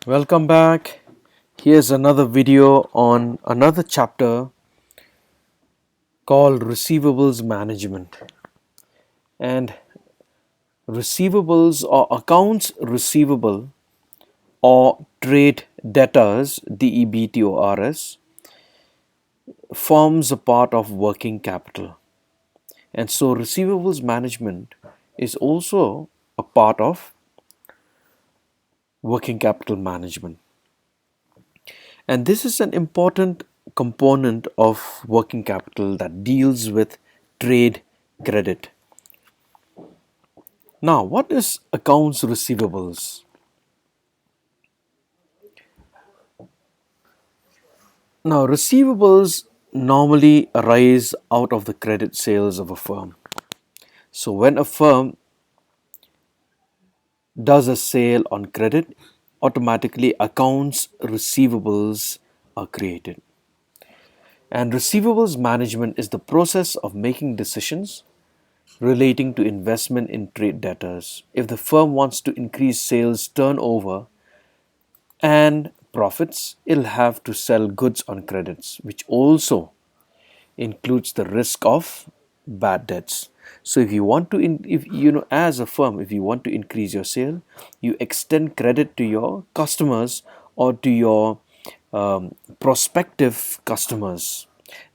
Welcome back. Here's another video on another chapter called Receivables Management. And receivables or accounts receivable or trade debtors, DEBTORS, forms a part of working capital. And so receivables management is also a part of working capital management. And this is an important component of working capital that deals with trade credit. Now, what is accounts receivables? Now, receivables normally arise out of the credit sales of a firm. So, when a firm does a sale on credit, automatically accounts receivables are created. And receivables management is the process of making decisions relating to investment in trade debtors. If the firm wants to increase sales turnover and profits, it'll have to sell goods on credits, which also includes the risk of bad debts. So if you want to if as a firm, if you want to increase your sale, you extend credit to your customers or to your prospective customers.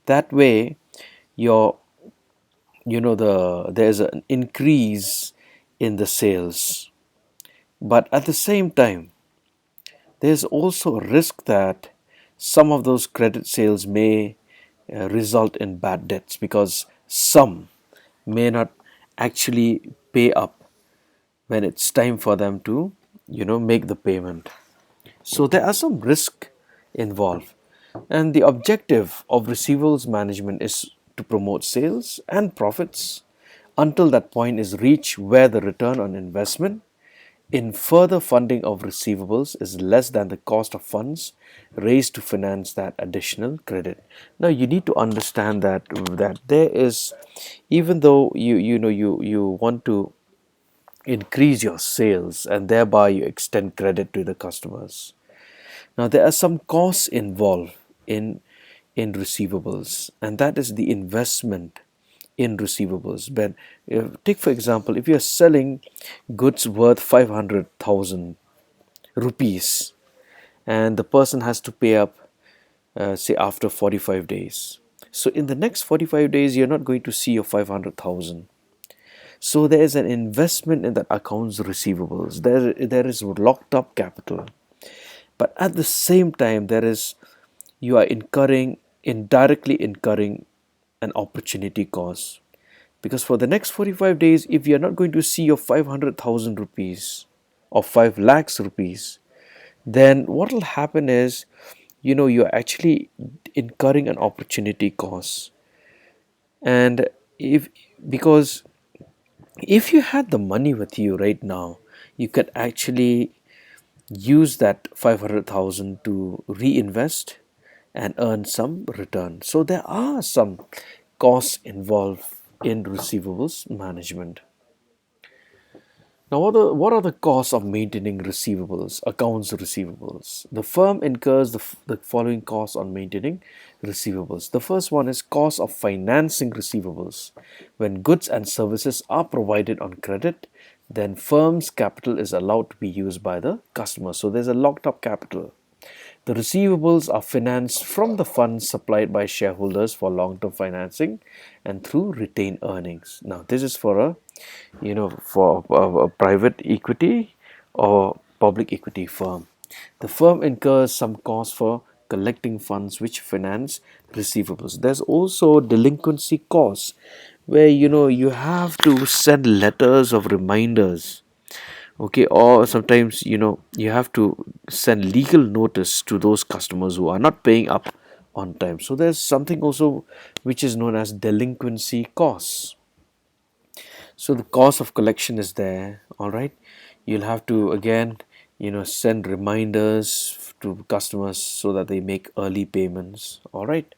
That way your there's an increase in the sales, but at the same time there's also a risk that some of those credit sales may result in bad debts because some may not actually pay up when it's time for them to make the payment. So there are some risk involved, and the objective of receivables management is to promote sales and profits until that point is reached where the return on investment in further funding of receivables is less than the cost of funds raised to finance that additional credit. Now you need to understand that there is, even though you want to increase your sales and thereby you extend credit to the customers. Now there are some costs involved in receivables, and that is the investment in receivables. But take for example, if you're selling goods worth 500,000 rupees and the person has to pay up say after 45 days, so in the next 45 days you're not going to see your 500,000. So there is an investment in that accounts receivables. There is locked up capital, but at the same time you are indirectly incurring an opportunity cost, because for the next 45 days if you're not going to see your 500,000 rupees or 5 lakhs rupees, then what will happen is you're actually incurring an opportunity cost. And if because if you had the money with you right now, you could actually use that 500,000 to reinvest and earn some return. So there are some costs involved in receivables management. Now, what are the costs of maintaining receivables, accounts receivables? The firm incurs the following costs on maintaining receivables. The first one is cost of financing receivables. When goods and services are provided on credit, then firm's capital is allowed to be used by the customer. So there's a locked up capital. The receivables are financed from the funds supplied by shareholders for long-term financing and through retained earnings. Now, this is for a private equity or public equity firm. The firm incurs some cost for collecting funds which finance receivables. There's also delinquency costs where you have to send letters of reminders, okay, or sometimes you have to send legal notice to those customers who are not paying up on time. So there's something also which is known as delinquency costs. So the cost of collection is there, all right. You'll have to again send reminders to customers so that they make early payments, all right.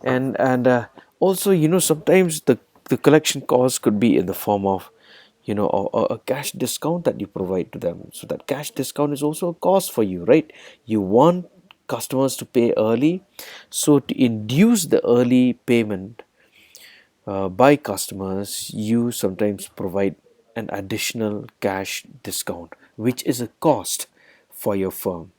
And also sometimes the collection cost could be in the form of or a cash discount that you provide to them. So that cash discount is also a cost for you, right? You want customers to pay early, so to induce the early payment by customers, you sometimes provide an additional cash discount, which is a cost for your firm.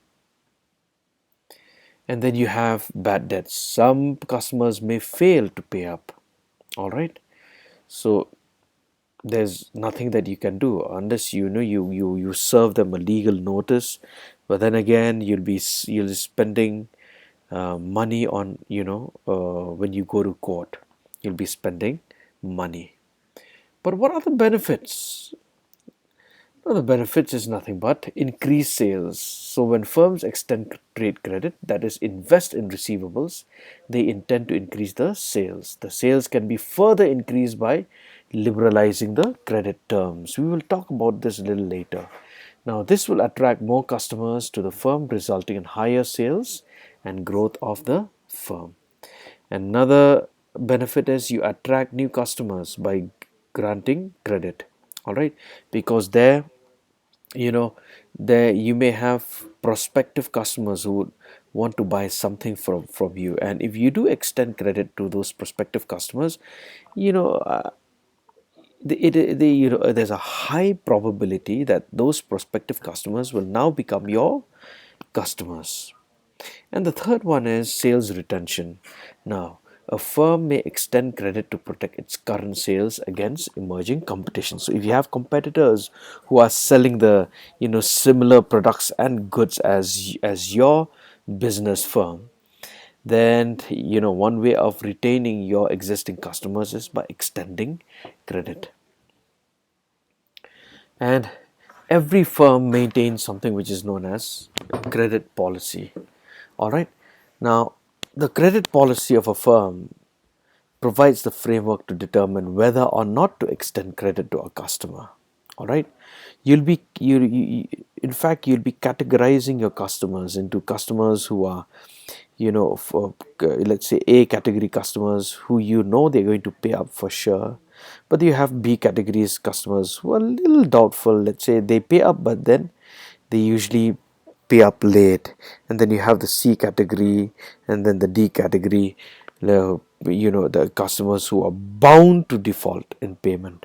And then you have bad debts. Some customers may fail to pay up. All right. So there's nothing that you can do unless you serve them a legal notice. But then again, you'll be spending money on when you go to court. You'll be spending money. But what are the benefits? Well, the benefits is nothing but increased sales. So when firms extend trade credit, that is invest in receivables, they intend to increase the sales. The sales can be further increased by liberalizing the credit terms. We will talk about this a little later. Now, this will attract more customers to the firm, resulting in higher sales and growth of the firm. Another benefit is you attract new customers by granting credit. All right, because you know there you may have prospective customers who would want to buy something from you, and if you do extend credit to those prospective customers, you know there's a high probability that those prospective customers will now become your customers. And the third one is sales retention. Now, a firm may extend credit to protect its current sales against emerging competition. So if you have competitors who are selling the similar products and goods as your business firm, then one way of retaining your existing customers is by extending credit. And every firm maintains something which is known as credit policy. All right. Now, the credit policy of a firm provides the framework to determine whether or not to extend credit to a customer. All right. In fact, you'll be categorizing your customers into customers who are, for let's say A category customers who they're going to pay up for sure. But you have B categories customers who are a little doubtful. Let's say they pay up, but then they usually pay up late. And then you have the C category, and then the D category, the customers who are bound to default in payment.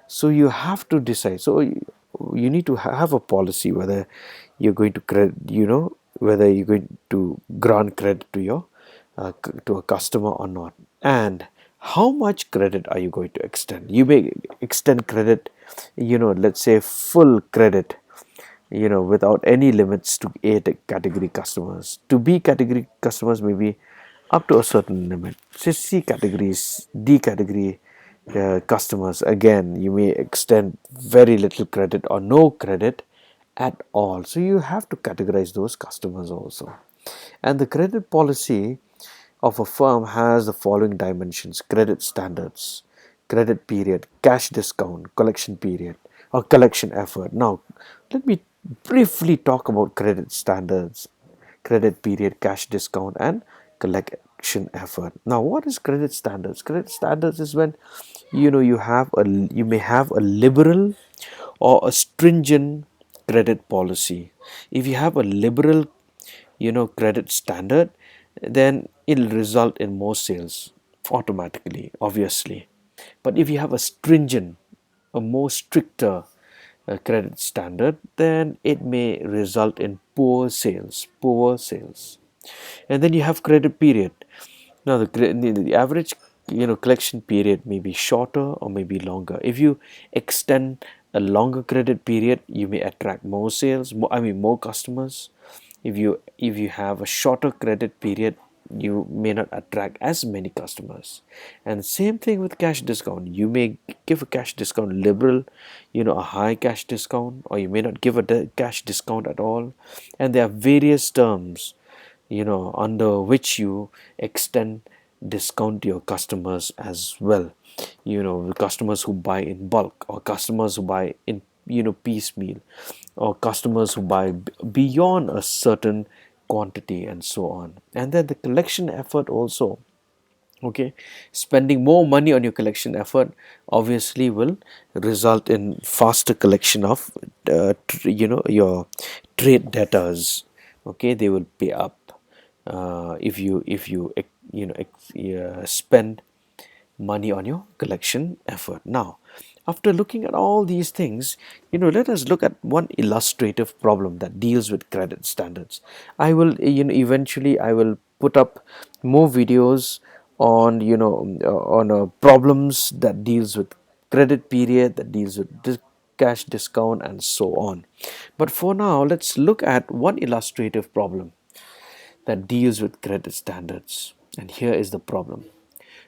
So you have to decide. So you need to have a policy whether you're going to whether you're going to grant credit to your to a customer or not, and how much credit are you going to extend. You may extend credit, let's say full credit, without any limits to A category customers. To B category customers, maybe up to a certain limit. Say C categories, D category customers, again, you may extend very little credit or no credit at all. So you have to categorize those customers also. And the credit policy of a firm has the following dimensions: credit standards, credit period, cash discount, collection period, or collection effort. Now, let me briefly talk about credit standards, credit period, cash discount, and collection effort. Now, what is credit standards? Credit standards is when you may have a liberal or a stringent credit policy. If you have a liberal credit standard, then it'll result in more sales automatically, obviously. But if you have a stringent, a more stricter credit standard, then it may result in poor sales. And then you have credit period. Now the average collection period may be shorter or may be longer. If you extend a longer credit period, you may attract more sales, more customers. If you have a shorter credit period, you may not attract as many customers. And same thing with cash discount. You may give a cash discount liberal, a high cash discount, or you may not give a cash discount at all. And there are various terms under which you extend discount to your customers as well. Customers who buy in bulk, or customers who buy in piecemeal, or customers who buy beyond a certain quantity, and so on. And then the collection effort also, Okay, spending more money on your collection effort obviously will result in faster collection of your trade debtors. Okay, they will pay up if you spend money on your collection effort. Now, after looking at all these things, let us look at one illustrative problem that deals with credit standards. I will, eventually I will put up more videos on, problems that deals with credit period, that deals with cash discount and so on. But for now, let's look at one illustrative problem that deals with credit standards. And here is the problem.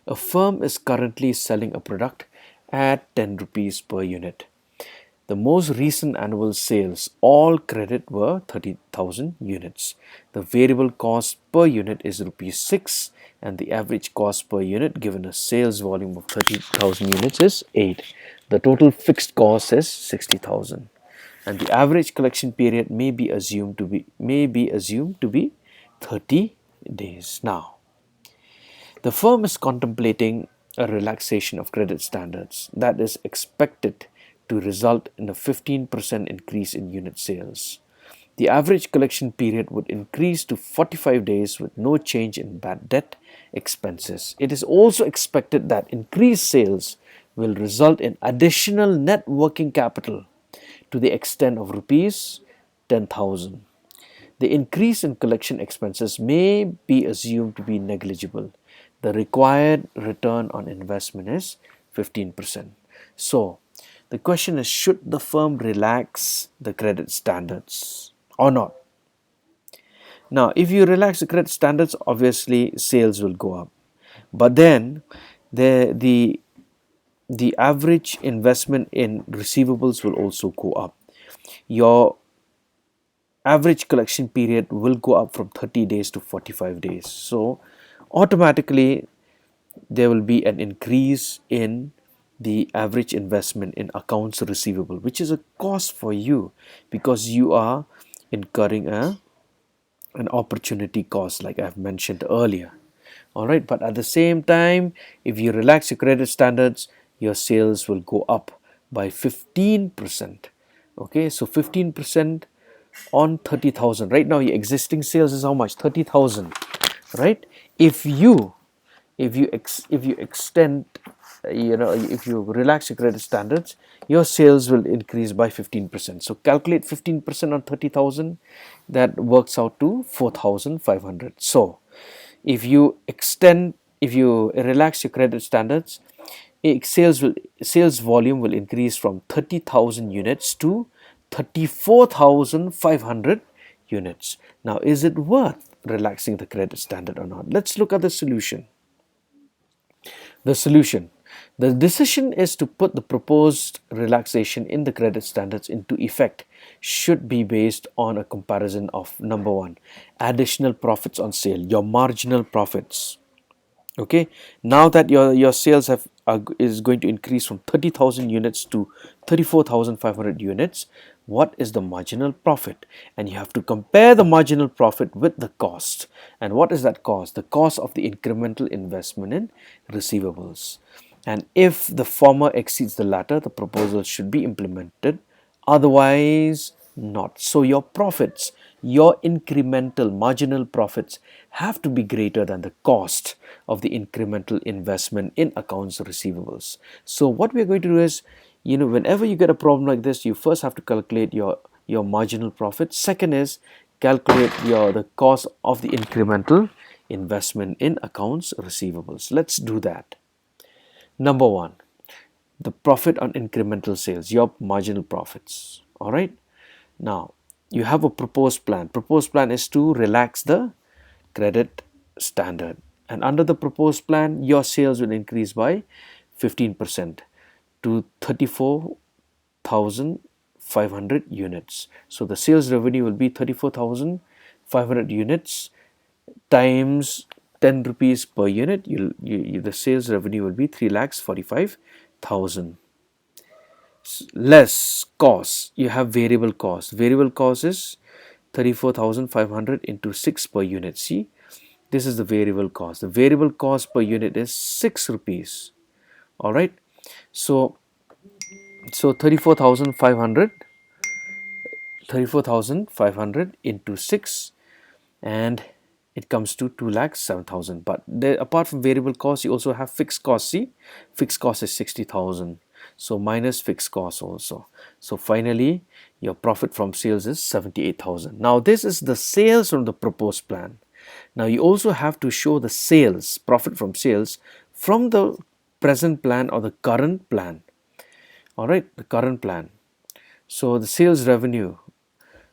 A firm is currently selling a product at 10 rupees per unit. The most recent annual sales, all credit, were 30,000 units. The variable cost per unit is rupees 6 and the average cost per unit given a sales volume of 30,000 units is 8. The total fixed cost is 60,000 and the average collection period may be assumed to be 30 days. Now, the firm is contemplating a relaxation of credit standards that is expected to result in a 15% increase in unit sales. The average collection period would increase to 45 days with no change in bad debt expenses. It is also expected that increased sales will result in additional net working capital to the extent of rupees 10,000. The increase in collection expenses may be assumed to be negligible. The required return on investment is 15%. So, the question is, should the firm relax the credit standards or not? Now, if you relax the credit standards, obviously sales will go up. But then the the average investment in receivables will also go up. Your average collection period will go up from 30 days to 45 days. So automatically there will be an increase in the average investment in accounts receivable, which is a cost for you because you are incurring an opportunity cost, like I've mentioned earlier. All right, but at the same time, if you relax your credit standards, your sales will go up by 15%. Okay, so 15% on 30,000. Right now, your existing sales is how much? 30,000, right? If you extend, if you relax your credit standards, your sales will increase by 15%. So calculate 15% on 30,000, that works out to 4,500. So if you relax your credit standards, sales volume will increase from 30,000 units to 34,500 units. Now, is it worth relaxing the credit standard or not? Let's look at the solution. The solution. The decision is to put the proposed relaxation in the credit standards into effect should be based on a comparison of number one, additional profits on sale, your marginal profits. Okay, now that your sales is going to increase from 30,000 units to 34,500 units, what is the marginal profit? And you have to compare the marginal profit with the cost. And what is that cost? The cost of the incremental investment in receivables. And if the former exceeds the latter, the proposal should be implemented, otherwise not. So your profits, your incremental marginal profits, have to be greater than the cost of the incremental investment in accounts receivables. So what we're going to do is, whenever you get a problem like this, you first have to calculate your marginal profit. Second is calculate the cost of the incremental investment in accounts receivables. Let's do that. Number one, the profit on incremental sales, your marginal profits. All right. Now, you have a proposed plan. Proposed plan is to relax the credit standard. And under the proposed plan, your sales will increase by 15% to 34,500 units. So the sales revenue will be 34,500 units times 10 rupees per unit. The sales revenue will be 3,45,000. Less cost, you have variable cost. Variable cost is 34,500 into 6 per unit. See, This is the variable cost. The variable cost per unit is 6 rupees. All right. So 34,500 into 6, and it comes to 2,07,000. But there, apart from variable cost, you also have fixed cost. See, fixed cost is 60,000, so minus fixed cost also. So finally your profit from sales is 78,000. Now this is the sales from the proposed plan. Now you also have to show the sales, profit from sales, from the present plan or the current plan. All right, the current plan. So the sales revenue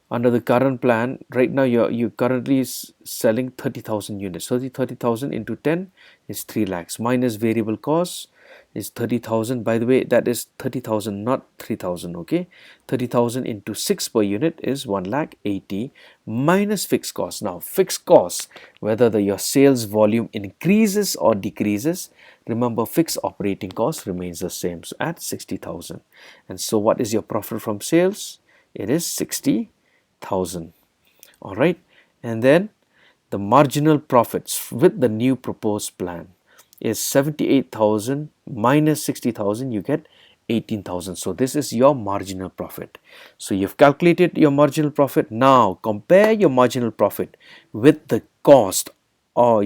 under the current plan, right now you currently selling 30,000 units. 30,000 into 10 is 3 lakhs, minus variable costs is 30,000. By the way, that is 30,000, not 3,000. Okay, 30,000 into 6 per unit is 1 lakh 80, minus fixed costs. Now fixed costs, whether your sales volume increases or decreases, remember fixed operating cost remains the same, so at 60,000. And so what is your profit from sales? It is 60,000. All right, and then the marginal profits with the new proposed plan is 78,000 minus 60,000, you get 18,000. So this is your marginal profit. So you've calculated your marginal profit. Now compare your marginal profit with the cost, or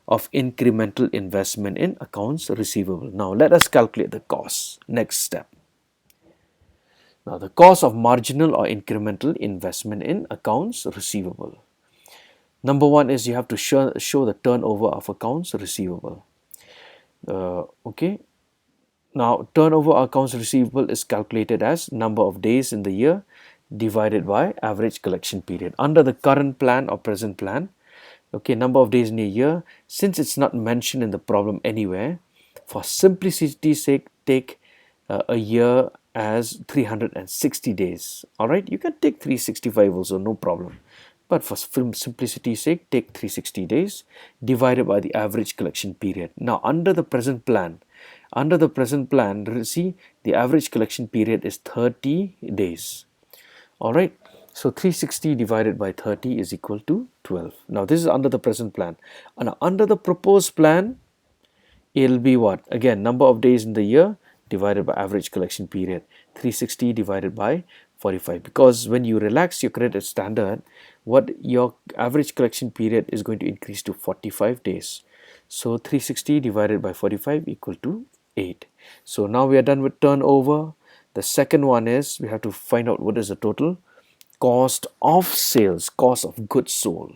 of incremental investment in accounts receivable. Now let us calculate the cost. Next step. Now the cost of marginal or incremental investment in accounts receivable. Number one is you have to show the turnover of accounts receivable. Okay. Now turnover accounts receivable is calculated as number of days in the year divided by average collection period. Under the current plan or present plan, okay, number of days in a year, since it's not mentioned in the problem anywhere, for simplicity's sake, take a year as 360 days. All right, you can take 365 also, no problem. But for simplicity's sake, take 360 days divided by the average collection period. Now, under the present plan, see, the average collection period is 30 days. All right. So 360 divided by 30 is equal to 12. Now, this is under the present plan. And under the proposed plan, it'll be what? Again, number of days in the year divided by average collection period. 360 divided by 45. Because when you relax your credit standard, what your average collection period is going to increase to 45 days. So 360 divided by 45 equal to 8. So now we are done with turnover. The second one is we have to find out what is the total cost of sales, cost of goods sold.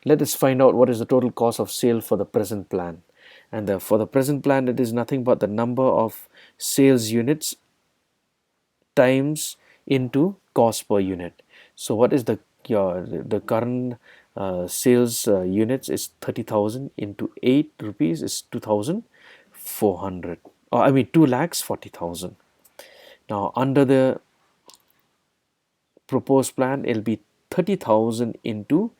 Let us find out what is the total cost of sale for the present plan. And for the present plan, it is nothing but the number of sales units times into cost per unit. So what is the current sales units is 30,000 into 8 rupees is 2,400. Or I mean 2,40,000. Now under the proposed plan, it'll be 30,000 into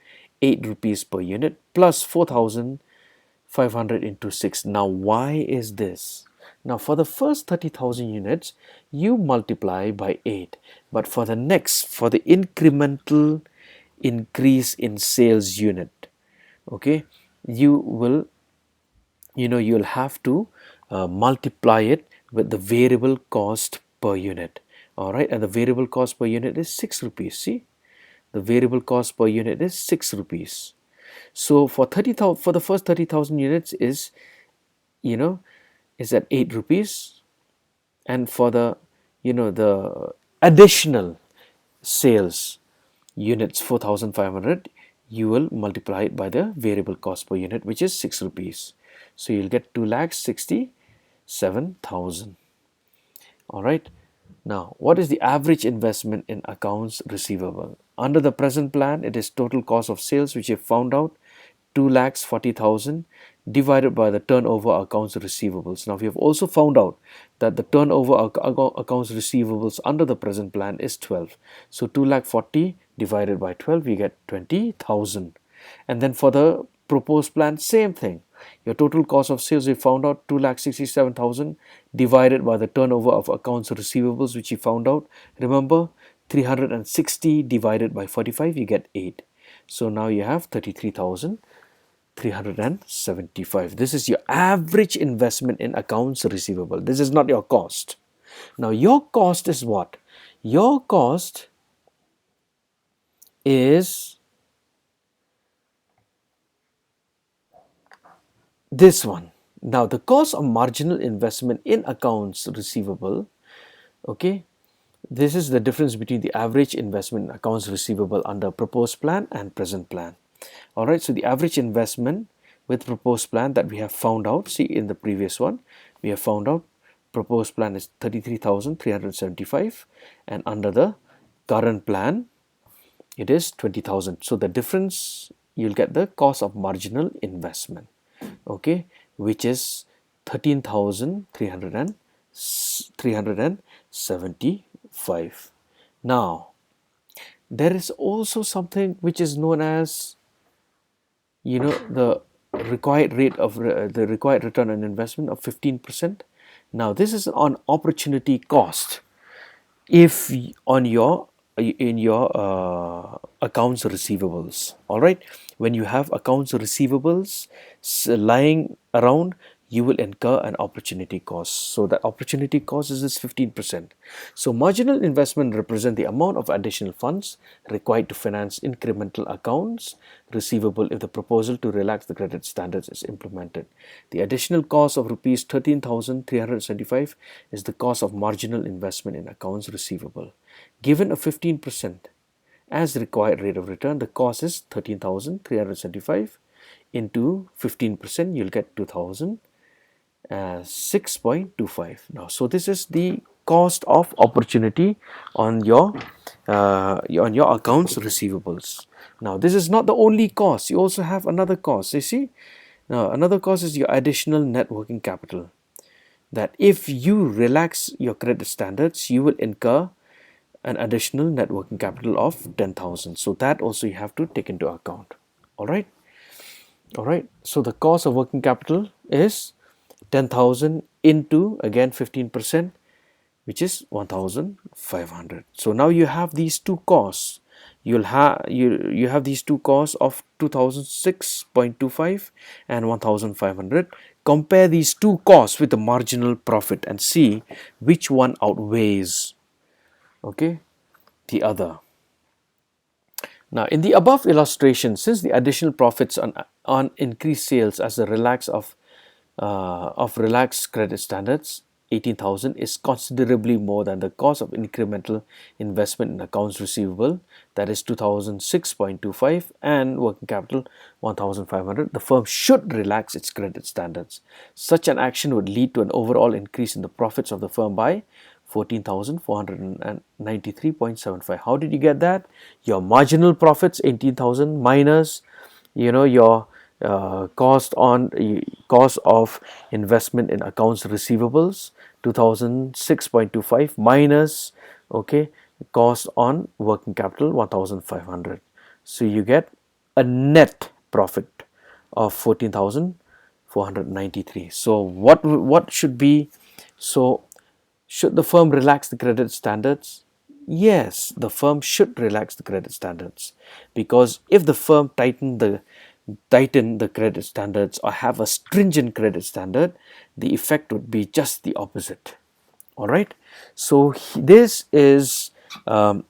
8 rupees per unit plus 4,500 into 6. Now why is this? Now for the first 30,000 units, you multiply by 8. But for the next, for the incremental increase in sales unit, okay, you'll have to multiply it with the variable cost per unit. All right, and the variable cost per unit is 6 rupees. See, the variable cost per unit is 6 rupees. So for 30,000, for the first 30,000 units is at 8 rupees, and for the the additional sales units 4,500, you will multiply it by the variable cost per unit, which is 6 rupees. So you'll get 2,67,000. All right. Now, what is the average investment in accounts receivable? Under the present plan, it is total cost of sales, which you found out, 2,40,000 divided by the turnover accounts receivables. Now, we have also found out that the turnover accounts receivables under the present plan is 12. So 2,40,000 divided by 12, we get 20,000. And then for the proposed plan, same thing. Your total cost of sales, we found out 2,67,000 divided by the turnover of accounts receivables, which we found out. Remember, 360 divided by 45, you get 8. So now you have 33,000 375. This is your average investment in accounts receivable. This is not your cost. Now your cost is what? Your cost is this one. Now the cost of marginal investment in accounts receivable, okay, this is the difference between the average investment in accounts receivable under proposed plan and present plan. All right, so the average investment with proposed plan that we have found out, see in the previous one, we have found out proposed plan is 33,375 and under the current plan it is 20,000. So the difference, you'll get the cost of marginal investment, okay, which is 13,375. Now there is also something which is known as, the required rate of the required return on investment of 15%. Now this is on opportunity cost. If on your in your accounts receivables, all right, when you have accounts receivables lying around, you will incur an opportunity cost. So that opportunity cost is this 15%. So marginal investment represent the amount of additional funds required to finance incremental accounts receivable if the proposal to relax the credit standards is implemented. The additional cost of rupees 13,375 is the cost of marginal investment in accounts receivable. Given a 15% as required rate of return, the cost is 13,375 into 15%, you'll get 2,006.25. Now, so this is the cost of opportunity on your accounts receivables. Now, this is not the only cost. You also have another cost. You see, now another cost is your additional net working capital. That if you relax your credit standards, you will incur an additional net working capital of 10,000. So that also you have to take into account. All right. All right. So the cost of working capital is 10,000 into again 15%, which is 1,500. So now you have these two costs. You have these two costs of 2006.25 and 1,500. Compare these two costs with the marginal profit and see which one outweighs, okay, the other. Now, in the above illustration, since the additional profits on increased sales as a relaxed credit standards, 18,000 is considerably more than the cost of incremental investment in accounts receivable, that is 2006.25, and working capital 1,500. The firm should relax its credit standards. Such an action would lead to an overall increase in the profits of the firm by 14,493.75. How did you get that? Your marginal profits 18,000 minus your cost of investment in accounts receivables 2006.25 minus, okay, cost on working capital 1,500. So you get a net profit of 14,493. So what should be, so should the firm relax the credit standards? Yes, the firm should relax the credit standards, because if the firm tighten the credit standards or have a stringent credit standard, the effect would be just the opposite. All right. So this is an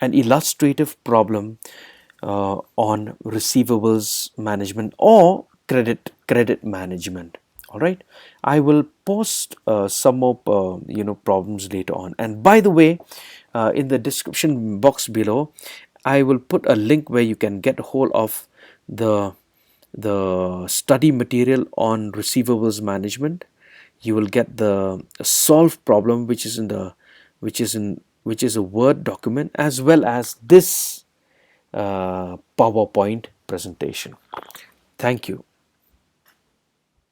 illustrative problem on receivables management or credit management. All right, I will post some more problems later on, and by the way, in the description box below I will put a link where you can get a hold of the study material on receivables management. You will get the solved problem, which is a Word document, as well as this PowerPoint presentation. Thank you.